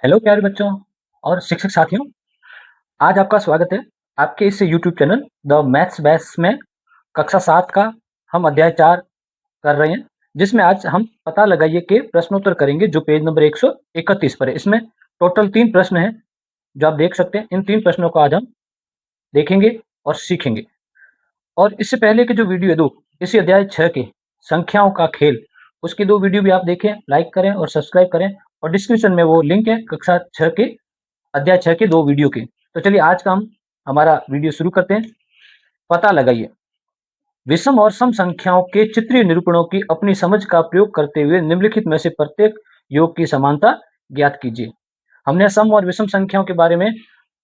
Hello प्यारे बच्चों और शिक्षक साथियों, आज आपका स्वागत है आपके इस YouTube channel the maths batch में। कक्षा 7 का हम अध्याय 4 कर रहे हैं, जिसमें आज हम पता लगाइए के प्रश्नोत्तर करेंगे जो पेज नंबर 131 पर है। इसमें टोटल 3 प्रश्न हैं जो आप देख सकते हैं। इन 3 प्रश्नों को आज हम देखेंगे और सीखेंगे। और इससे पहले के जो वीडियो है दो, इसी अध्याय 6 के संख्याओं का खेल, उसकी 2 वीडियो भी आप देखें, लाइक करें और सब्सक्राइब करें। और डिस्क्रिप्शन में वो लिंक है कक्षा 6 के अध्याय 6 के 2 वीडियो के। तो चलिए आज का हम हमारा वीडियो शुरू करते हैं। पता लगाइए, विषम और सम संख्याओं के चित्रीय निरूपणों की अपनी समझ का प्रयोग करते हुए निम्नलिखित में से प्रत्येक योग की समानता ज्ञात कीजिए। हमने सम और विषम संख्याओं के बारे में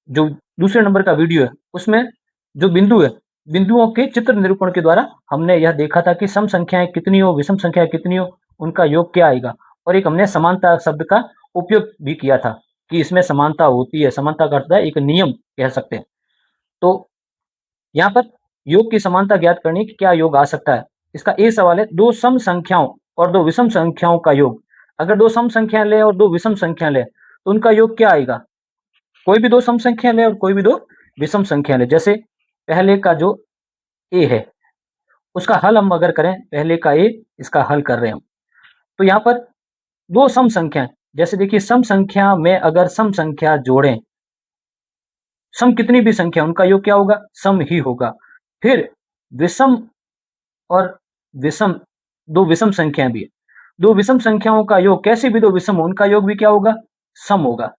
जो दूसरे नंबर का वीडियो है, उसमें जो बिंदु है, बिंदुओं के चित्र निरूपण के द्वारा हमने यह देखा था कि सम संख्याएं कितनी हो, विषम संख्याएं कितनी हो, उनका योग क्या आएगा। और एक हमने समानता शब्द का उपयोग भी किया था कि इसमें समानता होती है। समानता का अर्थ है एक नियम कह सकते हैं। तो यहाँ पर योग की समानता ज्ञात करने की क्या योग आ सकता है। इसका ए सवाल है, दो सम संख्याओं और दो विषम संख्याओं का योग। अगर दो सम संख्या ले और दो विषम संख्या ले तो उनका योग क्या आएगा। कोई भी दो सम संख्या ले और कोई भी दो विषम संख्या ले। जैसे पहले का जो ए है उसका हल हम अगर करें, पहले का ए, इसका हल कर रहे हैं हम, तो यहाँ पर दो सम संख्या, जैसे देखिए सम संख्या में अगर सम संख्या जोड़ें, सम कितनी भी संख्या उनका योग क्या होगा, सम ही होगा। फिर विषम और विषम, दो विषम संख्याएं भी है, दो विषम संख्याओं का योग, कैसे भी दो विषम हो उनका योग भी क्या होगा, सम होगा।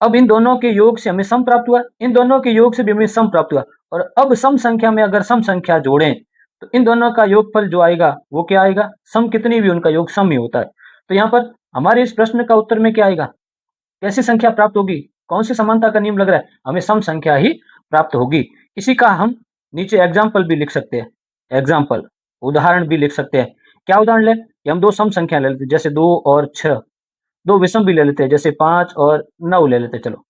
अब इन दोनों के योग से हमें सम प्राप्त हुआ, इन दोनों के योग से भी हमें सम प्राप्त हुआ। और अब सम संख्या में अगर सम संख्या जोड़ें तो इन दोनों का योगफल जो आएगा वो क्या आएगा, सम कितनी भी उनका योग सम ही होता है। तो यहाँ पर हमारे इस प्रश्न का उत्तर में क्या आएगा, कैसी संख्या प्राप्त होगी, कौन सी समानता का नियम लग रहा है, हमें सम संख्या ही प्राप्त होगी। इसी का हम नीचे एग्जाम्पल भी लिख सकते हैं, एग्जाम्पल उदाहरण भी लिख सकते हैं। क्या उदाहरण लें कि हम दो सम संख्या ले लेते हैं जैसे 2 और 6, दो विषम भी ले लेते हैं जैसे 5 और 9 ले लेते हैं। चलो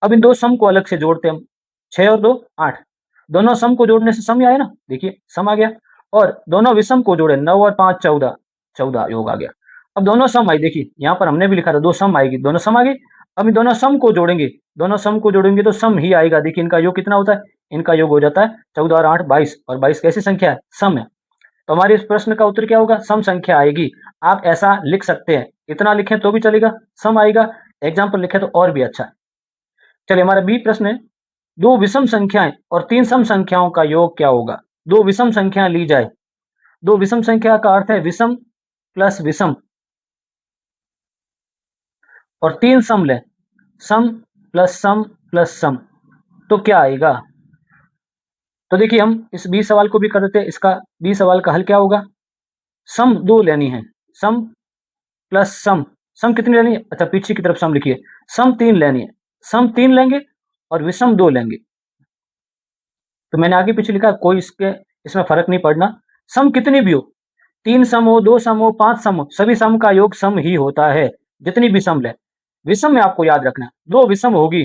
अब इन दो सम को अलग से जोड़ते हैं हम, 6 और 2 8, दोनों सम को जोड़ने से सम ही आया ना, देखिए सम आ गया। और दोनों विषम को जोड़े, 9 और 5 14, 14 योग आ गया। अब दोनों सम आई, देखिए यहाँ पर हमने भी लिखा था दो सम आएगी, दोनों सम आ गई। अब इन दोनों सम को जोड़ेंगे, दोनों सम को जोड़ेंगे तो सम ही आएगा। देखिए इनका योग कितना होता है, इनका योग हो जाता है 14 और 8 22, और 22 कैसी संख्या है, सम है। तो हमारे इस प्रश्न का उत्तर क्या होगा, सम संख्या आएगी। आप ऐसा लिख सकते हैं, इतना लिखें तो भी चलेगा, सम आएगा। एग्जाम्पल लिखे तो और भी अच्छा है। चलिए हमारा बी प्रश्न है, दो विषम संख्याएं और तीन सम संख्याओं का योग क्या होगा। दो विषम संख्याएं ली जाए, दो विषम संख्या का अर्थ है विषम प्लस विषम, और तीन सम लें, सम प्लस सम, तो क्या आएगा। तो देखिए हम इस बी सवाल को भी कर देते हैं। इसका बी सवाल का हल क्या होगा, सम दो लेनी है, सम प्लस सम, सम कितनी लेनी है, अच्छा पीछे की तरफ सम लिखिए, सम 3 लेनी है, सम 3 लेंगे और विषम 2 लेंगे। तो मैंने आगे पीछे लिखा, कोई इसमें फर्क नहीं पड़ना, सम कितनी भी हो, 3 सम हो, 2 सम हो, 5 सम हो, सभी सम का योग सम ही होता है, जितनी भी सम ले। विषम में आपको याद रखना है, दो विषम होगी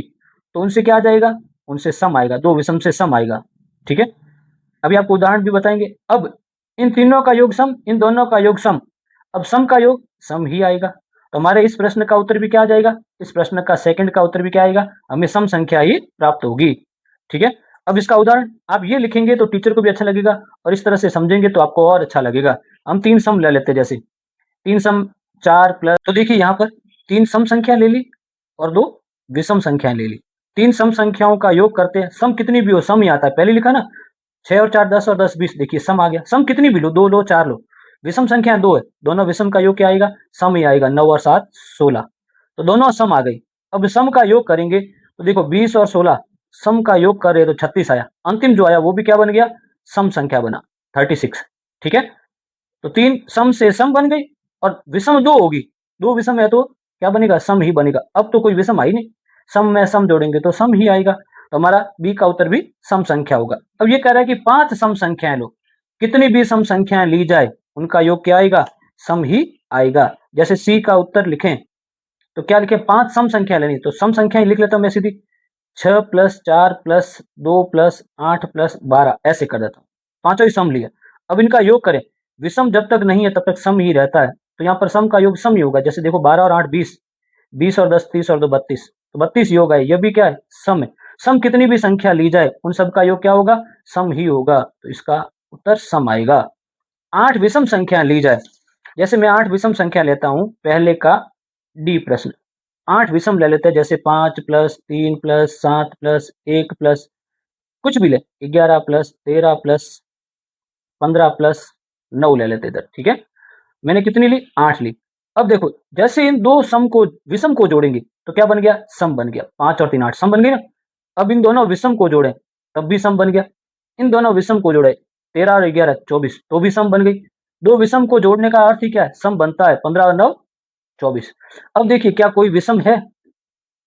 तो उनसे क्या आ जाएगा, उनसे सम आएगा, दो विषम से सम आएगा। ठीक है, अभी आपको उदाहरण भी बताएंगे। अब इन तीनों का योग सम, इन दोनों का योग सम, अब सम का योग सम ही आएगा। तो हमारे इस प्रश्न का उत्तर भी क्या आ जाएगा, इस प्रश्न का सेकंड का उत्तर भी क्या आएगा, हमें सम संख्या ही प्राप्त होगी। ठीक है, अब इसका उदाहरण आप ये लिखेंगे तो टीचर को भी अच्छा लगेगा, और इस तरह से समझेंगे तो आपको और अच्छा लगेगा। हम तीन सम ले लेते हैं, जैसे तीन सम 4 प्लस, तो देखिए यहाँ पर तीन सम संख्या ले ली और दो विषम संख्या ले ली। तीन सम संख्याओं का योग करते हैं, सम कितनी भी हो सम ही आता है, पहले लिखा ना 6 और 4 10 और 10 20, देखिए सम आ गया। सम कितनी भी लो, 2 लो 4 लो, विषम संख्या 2 है, दोनों विषम का योग क्या आएगा, सम ही आएगा, 9 और 7 16, तो दोनों सम आ गई। अब सम का योग करेंगे तो देखो 20 और 16 सम का योग कर रहे तो 36 आया, अंतिम जो आया वो भी क्या बन गया, सम संख्या बना 36। ठीक है, तो तीन सम से सम बन गई, और विषम 2 होगी, दो विषम है तो क्या बनेगा, सम ही बनेगा। अब तो कोई विषम आई नहीं, सम में सम जोड़ेंगे तो सम ही आएगा। तो हमारा बी का उत्तर भी सम संख्या होगा। अब ये कह रहा है कि 5 सम संख्याएं लो, कितनी भी सम संख्याएं ली जाए उनका योग क्या आएगा, सम ही आएगा। जैसे सी का उत्तर लिखें तो क्या लिखें, 5 सम संख्या लेनी, तो सम संख्याएं लिख लेता हूं मैं सीधी, 6 प्लस 4 प्लस 2 प्लस 8 प्लस 12, ऐसे कर देता हूं, पांचों ही सम लिया। अब इनका योग करें, विषम जब तक नहीं है तब तक सम ही रहता है, तो यहाँ पर सम का योग सम ही होगा। जैसे देखो 12 और 8 20, 20 और 10 30 और 2 32, तो 32 योग है। ये भी क्या है? सम है। सम कितनी भी संख्या ली जाए उन सब का योग क्या होगा? सम ही होगा, तो इसका उत्तर सम आएगा। 8 विषम संख्या ली जाए, जैसे मैं 8 विषम संख्या लेता हूं, पहले का डी प्रश्न। 8 विषम ले लेते हैं, जैसे 5 प्लस 3 प्लस 7 प्लस 1 प्लस कुछ भी ले, 11 प्लस 13 प्लस 15 प्लस 9 ले लेते इधर, ठीक है। मैंने कितनी ली? 8 ली। अब देखो, जैसे इन दो सम को विषम को जोड़ेंगे तो क्या बन गया? सम बन गया। 5 और 3 8 सम बन गई ना। अब इन दोनों विषम को जोड़े तब भी सम बन गया। इन दोनों विषम को जोड़े 13 और 11 24, तो भी सम बन गई। दो विषम को जोड़ने का अर्थ ही क्या है? सम बनता है। 15 और 9 24। अब देखिए, क्या कोई विषम है?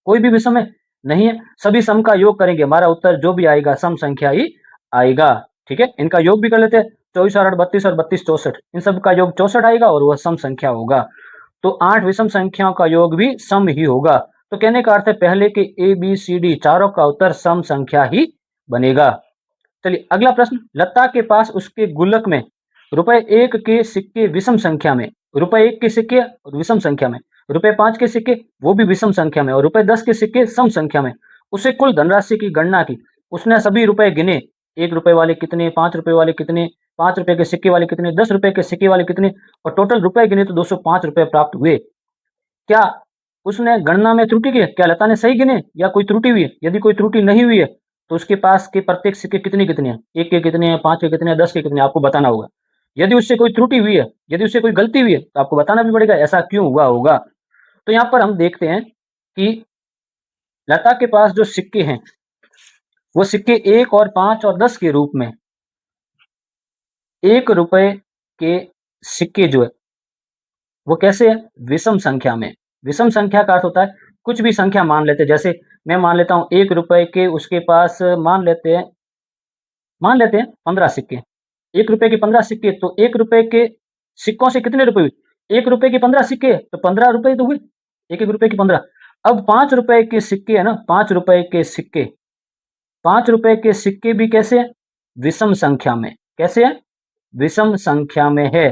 कोई भी विषम है? नहीं है। सभी सम का योग करेंगे, हमारा उत्तर जो भी आएगा सम संख्या ही आएगा, ठीक है। इनका योग भी कर लेते हैं। 24 और 8 32 और 32 64, इन सब का योग 64 आएगा और वह सम संख्या होगा। तो 8 विषम संख्याओं का योग भी सम ही होगा। तो कहने का अर्थ है पहले के ए बी सी डी चारों का उत्तर सम संख्या ही बनेगा। चलिए अगला प्रश्न। लता के पास उसके गुल्लक में रुपए 1 के सिक्के विषम संख्या में, रुपए 1 के सिक्के विषम संख्या में, रुपए 5 के सिक्के वो भी विषम संख्या में, और रुपए 10 के सिक्के सम संख्या में। उसे कुल धनराशि की गणना की। उसने सभी रुपए गिने, 1 रुपए वाले कितने, 5 रुपए वाले कितने, 5 रुपए के सिक्के वाले कितने, 10 रुपए के सिक्के वाले कितने, और टोटल रुपए गिने तो 205 रुपए प्राप्त हुए। क्या उसने गणना में त्रुटि की है? क्या लता ने सही गिने या कोई त्रुटि हुई है? यदि कोई त्रुटि नहीं हुई है तो उसके पास के प्रत्येक सिक्के कितने कितने हैं? 1 के कितने हैं, 5 के कितने हैं, 10 के कितने हैं, आपको बताना होगा। यदि उससे कोई त्रुटि हुई है, यदि उससे कोई गलती हुई है, तो आपको बताना भी पड़ेगा ऐसा क्यों हुआ होगा। तो यहाँ पर हम देखते हैं कि लता के पास जो सिक्के हैं, वो सिक्के 1 और 5 और 10 के रूप में, 1 रुपए के सिक्के जो है वो कैसे है? विषम संख्या में। विषम संख्या का अर्थ होता है कुछ भी संख्या मान लेते हैं। जैसे मैं मान लेता हूँ 1 रुपए के उसके पास मान लेते हैं 15 सिक्के। 1 रुपए के 15 सिक्के, तो 1 रुपए के सिक्कों से कितने रुपए हुए? 1 रुपए के 15 सिक्के तो 15 रुपए तो हुए। 1-1 रुपए के 15। अब 5 रुपए के सिक्के है ना, 5 रुपए के सिक्के, 5 रुपए के सिक्के भी कैसे हैं? विषम संख्या में। कैसे है? विषम संख्या में है।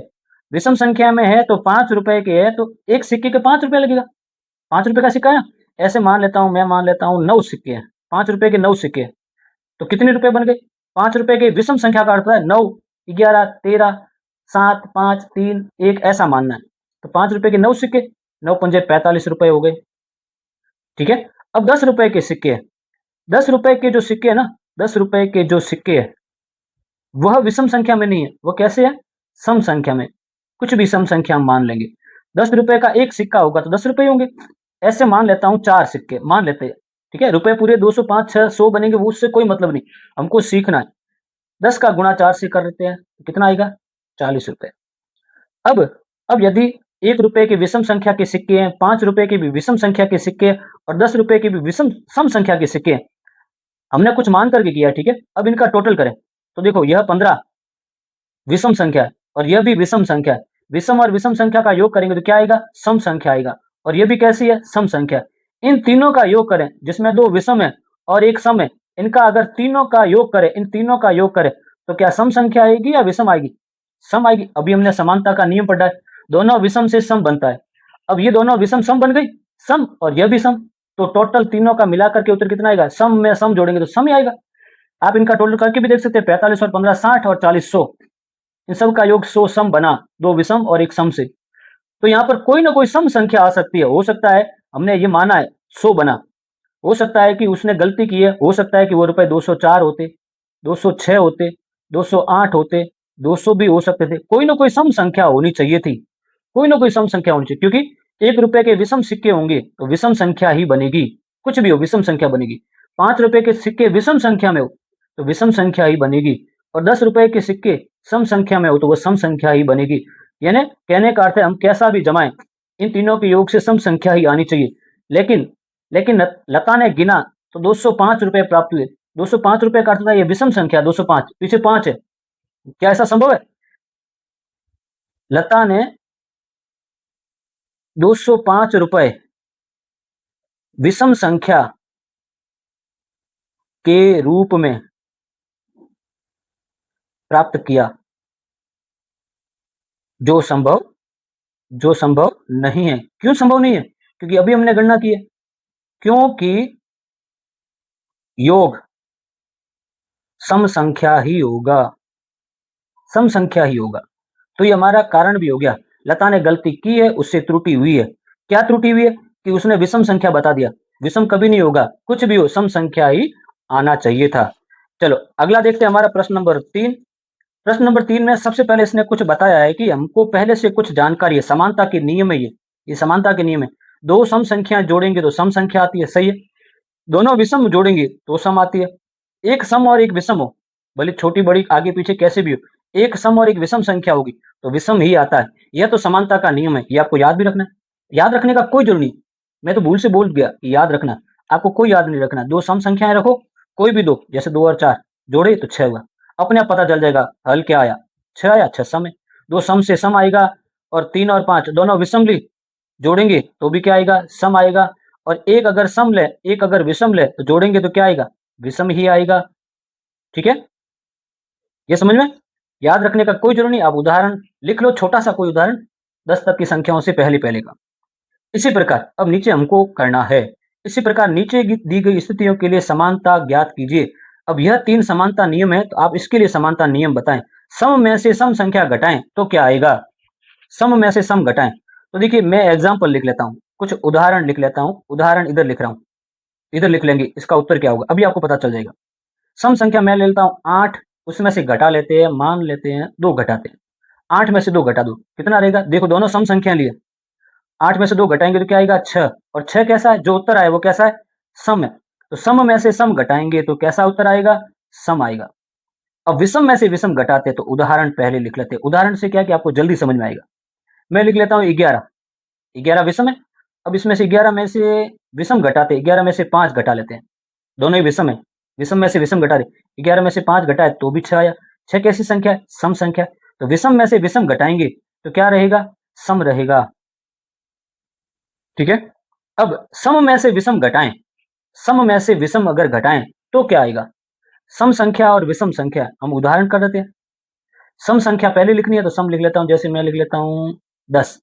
विषम संख्या में है तो 5 रुपए के है तो एक सिक्के के 5 रुपए लगेगा। 5 रुपए का सिक्का है ना, ऐसे मान लेता हूँ, मैं मान लेता हूँ 9 सिक्के हैं। 5 रुपए के 9 सिक्के हैं, तो कितने रुपए बन गए? 5 रुपए के विषम संख्या का अर्थ है 9, 11, 13, 7, 5, 3, 1 ऐसा मानना है। तो 5 रुपए के 9 सिक्के, 9 पंजे 45 रुपए हो गए, ठीक है। अब 10 रुपए के सिक्के हैं। 10 रुपए के जो सिक्के है ना, 10 रुपए के जो सिक्के है वह विषम संख्या में नहीं है। वो कैसे है? सम संख्या में। कुछ भी सम संख्या हम मान लेंगे। 10 रुपए का एक सिक्का होगा तो 10 रुपए होंगे। ऐसे मान लेता हूँ 4 सिक्के मान लेते हैं, ठीक है। रुपए पूरे 205 6 100 बनेंगे, वो उससे कोई मतलब नहीं, हमको सीखना है। 10 का गुणा 4 से कर लेते हैं तो कितना आएगा? 40 रुपए। अब अब यदि 1 रुपए के विषम संख्या के सिक्के हैं, 5 रुपए के भी विषम संख्या के सिक्के हैं, और 10 रुपए के भी विषम सम संख्या के सिक्के हैं, हमने कुछ मान करके किया, ठीक है। अब इनका टोटल करें तो देखो, यह 15 विषम संख्या है और यह भी विषम संख्या है। विषम और विषम संख्या का योग करेंगे तो क्या आएगा? सम संख्या आएगा। और यह भी कैसी है? सम संख्या। इन तीनों का योग करें, जिसमें 2 विषम है और 1 सम है, इनका अगर तीनों का योग करें, इन तीनों का योग करें तो क्या सम संख्या आएगी या विषम आएगी? सम आएगी। अभी हमने समानता का नियम पढ़ा है, दोनों विषम से सम बनता है। अब ये दोनों विषम सम बन गई, सम और यह भी सम, तो टोटल तीनों का मिलाकर के उत्तर कितना आएगा? सम में सम जोड़ेंगे तो सम ही आएगा। आप इनका टोटल करके भी देख सकते हैं, 45 और 15 60 और 40 100, इन सब का योग 100 सम बना, 2 विषम और 1 सम से। तो यहाँ पर कोई ना कोई सम संख्या आ सकती है। हो सकता है हमने ये माना है 100 बना, हो सकता है कि उसने गलती की है, हो सकता है कि वो रुपए 204 होते, 206 होते, 208 होते, 200 भी हो सकते थे। कोई ना कोई सम संख्या होनी चाहिए थी, कोई ना कोई सम संख्या होनी चाहिए, क्योंकि 1 रुपए के विषम सिक्के होंगे तो विषम संख्या ही बनेगी। कुछ भी हो विषम संख्या बनेगी। 5 रुपए के सिक्के विषम संख्या में हो तो विषम संख्या ही बनेगी, और 10 रुपए के सिक्के सम संख्या में हो तो वो सम संख्या ही बनेगी। यानी कहने का अर्थ है हम कैसा भी जमाएं, इन तीनों के योग से सम संख्या ही आनी चाहिए। लेकिन लेकिन लता ने गिना तो 205 रुपए प्राप्त हुए। 205 रुपए का अर्थ था ये विषम संख्या, 205 पीछे 5 है। क्या ऐसा संभव है? लता ने 205 रुपए विषम संख्या के रूप में प्राप्त किया, जो संभव नहीं है। क्यों संभव नहीं है? क्योंकि अभी हमने गणना की है, क्योंकि योग सम संख्या ही होगा, सम संख्या ही होगा। तो ये हमारा कारण भी हो गया। लता ने गलती की है, उससे त्रुटि हुई है। क्या त्रुटि हुई है? कि उसने विषम संख्या बता दिया। विषम कभी नहीं होगा, कुछ भी हो सम संख्या ही आना चाहिए था। चलो अगला देखते हैं, हमारा प्रश्न नंबर 3। प्रश्न नंबर 3 में सबसे पहले इसने कुछ बताया है कि हमको पहले से कुछ जानकारी है, समानता के नियम है ये समानता के नियम है। दो सम संख्याएं जोड़ेंगे तो सम संख्या आती है, सही है। दोनों विषम जोड़ेंगे तो सम आती है। एक सम और एक विषम हो, भले छोटी बड़ी आगे पीछे कैसे भी हो, एक सम और एक विषम संख्या होगी तो विषम ही आता है। यह तो समानता का नियम है, ये आपको याद भी रखना है। याद रखने का कोई जरूरी नहीं, मैं तो भूल से बोल गया कि याद रखना, आपको कोई याद नहीं रखना। दो सम संख्याएं रखो, कोई भी दो, जैसे 2 और 4 जोड़े तो 6 हुआ, अपने आप पता चल जाएगा हल क्या आया, 6 आया, 6 सम है। दो सम से सम आएगा, और 3 और 5 दोनों विषम ली, जोड़ेंगे तो भी क्या आएगा, सम आएगा। और एक अगर सम ले, एक अगर विषम ले तो जोड़ेंगे तो क्या आएगा, विषम ही आएगा। ठीक है, ये समझ में? याद रखने का कोई जरूरत नहीं, आप उदाहरण लिख लो, छोटा सा कोई उदाहरण 10 तक की संख्याओं से पहले पहले का। इसी प्रकार अब नीचे हमको करना है, इसी प्रकार नीचे दी गई स्थितियों के लिए समानता ज्ञात कीजिए। अब यह 3 समानता नियम है, तो आप इसके लिए समानता नियम बताएं। सम में से सम संख्या घटाएं तो क्या आएगा, सम में से सम घटाएं। तो देखिए मैं एग्जाम्पल लिख लेता हूँ, कुछ उदाहरण लिख लेता हूँ। उदाहरण इधर लिख रहा हूँ, इधर लिख लेंगे, इसका उत्तर क्या होगा अभी आपको पता चल जाएगा। सम संख्या मैं ले लेता हूँ 8, उसमें से घटा लेते हैं, मान लेते हैं 2 घटाते हैं। 8 में से 2 घटा दो, कितना रहेगा? देखो दोनों सम संख्या लिए, 8 में से 2 घटाएंगे तो क्या आएगा, 6। और 6 कैसा है, जो उत्तर आए वो कैसा है, सम है। तो सम में से सम घटाएंगे तो कैसा उत्तर आएगा, सम आएगा। अब विषम में से विषम घटाते तो उदाहरण पहले लिख लेते हैं। उदाहरण से क्या कि आपको जल्दी समझ में आएगा। मैं लिख लेता हूँ 11, 11 विषम है। अब इसमें से 11 में से विषम घटाते, 11 में से 5 घटा लेते हैं, दोनों ही विषम है। विषम में से विषम घटा दे, 11 में से 5 घटाए तो भी 6 आया। 6 कैसी संख्या है, सम संख्या है। तो विषम में से विषम घटाएंगे तो क्या रहेगा, सम रहेगा। ठीक है, अब सम में से विषम घटाएं, सम में से विषम अगर घटाएं तो क्या आएगा, सम संख्या और विषम संख्या। हम उदाहरण कर देते हैं। सम संख्या पहले लिखनी है तो सम लिख लेता हूं, जैसे मैं लिख लेता हूं 10,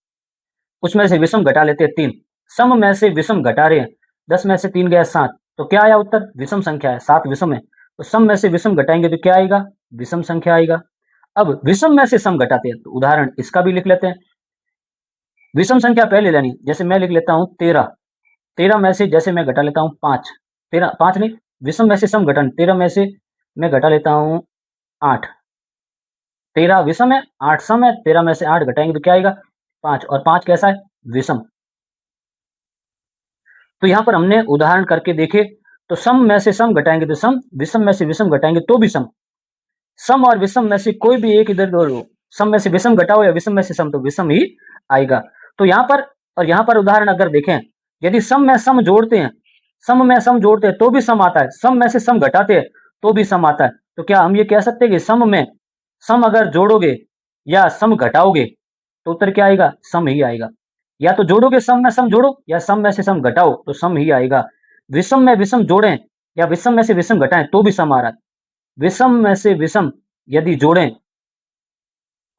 उसमें से विषम घटा लेते हैं 3। सम में से विषम घटा रहे हैं, 10 में से 3 गया 7, तो क्या आया उत्तर, विषम संख्या है, 7 विषम है। तो सम में से विषम घटाएंगे तो क्या आएगा, विषम संख्या आएगा। अब विषम में से सम घटाते हैं, तो उदाहरण इसका भी लिख लेते हैं। विषम संख्या पहले लेनी, जैसे मैं लिख लेता हूं 13, 13 में से जैसे मैं घटा लेता हूं 5, 13 5 नहीं, विषम में से सम घटन, 13 में से मैं घटा लेता हूं 8, 13 विषम है, 8 सम है, 13 में से 8 घटाएंगे तो क्या आएगा, 5, और 5 कैसा है, विषम। तो यहाँ पर हमने उदाहरण करके देखे, तो सम में से सम घटाएंगे तो सम, विषम में से विषम घटाएंगे तो भी सम। सम और विषम में से कोई भी एक इधर उधर हो, सम में से विषम घटाओ या विषम में से सम, तो विषम ही आएगा। तो यहाँ पर और यहाँ पर उदाहरण अगर देखें, यदि सम में सम जोड़ते हैं, सम में सम जोड़ते हैं तो भी सम आता है, सम में से सम घटाते हैं तो भी सम आता है। तो क्या हम ये कह सकते हैं कि सम में सम अगर जोड़ोगे या सम घटाओगे तो उत्तर क्या आएगा, सम ही आएगा। या तो जोड़ोगे सम में सम जोड़ो, या सम में से सम घटाओ तो सम ही आएगा। विषम में विषम जोड़ें या विषम में से विषम घटाएं तो भी सम आ रहा है। विषम में से विषम यदि जोड़ें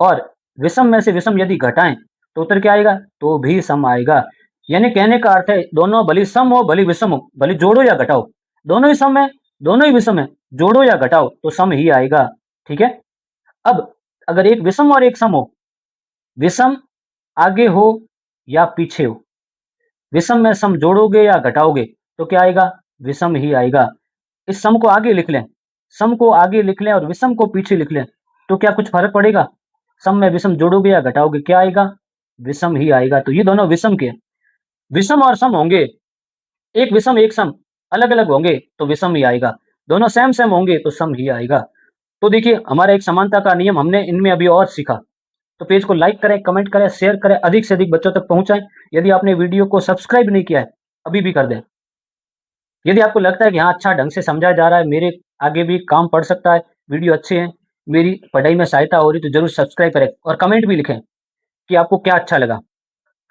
और विषम में से विषम यदि घटाएं तो उत्तर क्या आएगा, तो भी सम आएगा। यानी कहने का अर्थ है दोनों भली सम हो भली विषम हो, भली जोड़ो या घटाओ, दोनों ही सम है, दोनों ही विषम है, जोड़ो या घटाओ तो सम ही आएगा। ठीक है, अब अगर एक विषम और एक सम हो, विषम आगे हो या पीछे हो, विषम में सम जोड़ोगे या घटाओगे तो क्या आएगा, विषम ही आएगा। इस सम को आगे लिख लें, सम को आगे लिख लें और विषम को पीछे लिख लें तो क्या कुछ फर्क पड़ेगा, सम में विषम जोड़ोगे या घटाओगे क्या आएगा, विषम ही आएगा। तो ये दोनों विषम के, विषम और सम होंगे, एक विषम एक सम अलग अलग होंगे तो विषम ही आएगा, दोनों सेम सेम होंगे तो सम ही आएगा। तो देखिए हमारा एक समानता का नियम हमने इनमें अभी और सीखा। तो पेज को लाइक करें, कमेंट करें, शेयर करें, अधिक से अधिक बच्चों तक पहुंचाएं। यदि आपने वीडियो को सब्सक्राइब नहीं किया है अभी भी कर दें। यदि आपको लगता है कि हाँ अच्छा ढंग से समझाया जा रहा है, मेरे आगे भी काम पड़ सकता है, वीडियो अच्छे हैं, मेरी पढ़ाई में सहायता हो रही, तो जरूर सब्सक्राइब करें और कमेंट भी लिखें कि आपको क्या अच्छा लगा,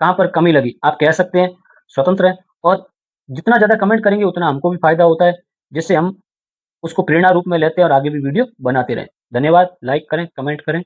कहाँ पर कमी लगी, आप कह सकते हैं, स्वतंत्र है। और जितना ज़्यादा कमेंट करेंगे उतना हमको भी फायदा होता है, जिससे हम उसको प्रेरणा रूप में लेते हैं और आगे भी वीडियो बनाते रहें। धन्यवाद, लाइक करें, कमेंट करें।